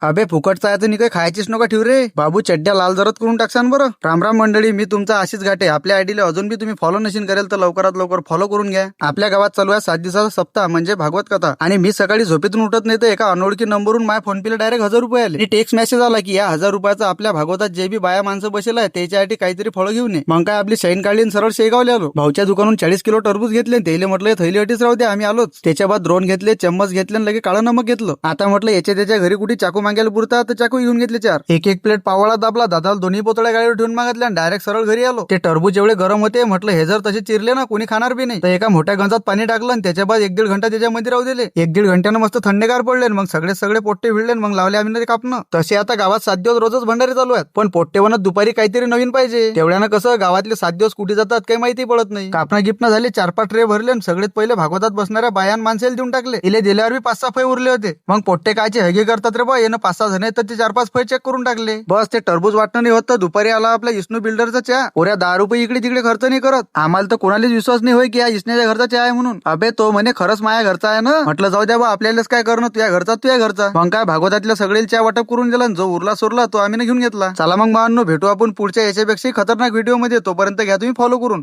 अबे फुकटचा आहे तर काही खायचीच नका ठेव रे बाबू. चड्ड्या लाल जरत करून टाकसान बरं. राम राम मंडळी, मी तुमचा आशिष घाटे. आपल्या आयडीला अजून बी तुम्ही फॉलो नशीन करेल तर लवकरात लवकर फॉलो करून घ्या. आपल्या गावात चालू आहे 7 दिवसाचा सप्ताह म्हणजे भागवत कथा. आणि मी सकाळी झोपेतून उठत नाही तर एका अनोळखी नंबरवरून माझ्या फोन पेला डायरेक्ट 1000 रुपये आले. टेक्स्ट मेसेज आला की या 1000 रुपयाचा आपल्या भागवतात जे बी बाया माणसं बसेल आहे त्याच्यासाठी काहीतरी फळं घेऊन ये. मग काय आपली शाईन काढली आणि सरळ शेगावले आलो. भाऊच्या दुकानून 40 किलो टरबूज घेतले. त्याला म्हटलं थैली अटीच राहू द्या, आम्ही आलोच. त्याच्या बाद द्रोण घेतले, चम्मच घेतले आणि लगे काळं नमक घेतलं. आता म्हटलं याच्या त्याच्या घरी कुठे चाकू मागायला पुरता तर चाकू घेऊन घेतले 4. एक प्लेट पावळा दाबला, दादाला दोन्ही पोतळ्या गाडीवर ठेवून मागितल्या आणि डायरेक्ट सरळ घरी आलो. ते टरबूज एवढे गरम होते, म्हटलं हे जर तसे चिरले ना कोणी खाणार बी नाही. तर एका मोठ्या गंजात पाणी टाकलं आणि त्याच्या बाद 1-1.5 घंटा त्याच्यामध्ये राहू दिले. 1-1.5 घंट्यानं मस्त थंडेगार पडले. मग सगळे पोट्टे भिडले. मग लावले आम्ही कापणं. तसे आता गावात 7 दिवस रोजच भंडारे चालू आहेत. पण पोट्टेवनात दुपारी काहीतरी नवीन पाहिजे. तेवढ्यानं कसं गावातले 7 दिवस कुठे जातात काही माहिती पडत नाही. कापणं गिपणं झाले, 4-5 ट्रे भरले आणि सगळ्यात पहिले भागवतात बसणाऱ्या बायान माणसाला देऊन टाकले. इले दिल्यावर बी 5-6 फै उरले होते. मग पोट्टे कायचे हगे करतात रे बा. यानं 5-6 जण तर ते 4-5 फै चेक करून टाकले. बस ते टरबूज वाटणं नाही होतं. दुपारी आला आपला इष्णू बिल्डरचा चहा. पुऱ्या 10 रुपये इकडे तिकडे खर्च नाही करत. आम्हाला तर कोणालाच विश्वास नाही होय की या इष्ण्याच्या घरचा चहा आहे म्हणून. अबे तो म्हणे खरंच माझ्या घरचा आहे ना. म्हटलं जाऊ द्या बा, आपल्यालाच काय करणं, तुझ्या घरचा. मग काय भागवतातल्या सगळे चहा वाटप करून दिला. जो उरला सोरला तो आम्ही घेऊन घेतला. चला मग मानो, भेटू आपण पुढच्या याच्यापेक्षा खतरनाक व्हिडिओ मध्ये. तोपर्यंत घ्या तुम्ही फॉलो करून.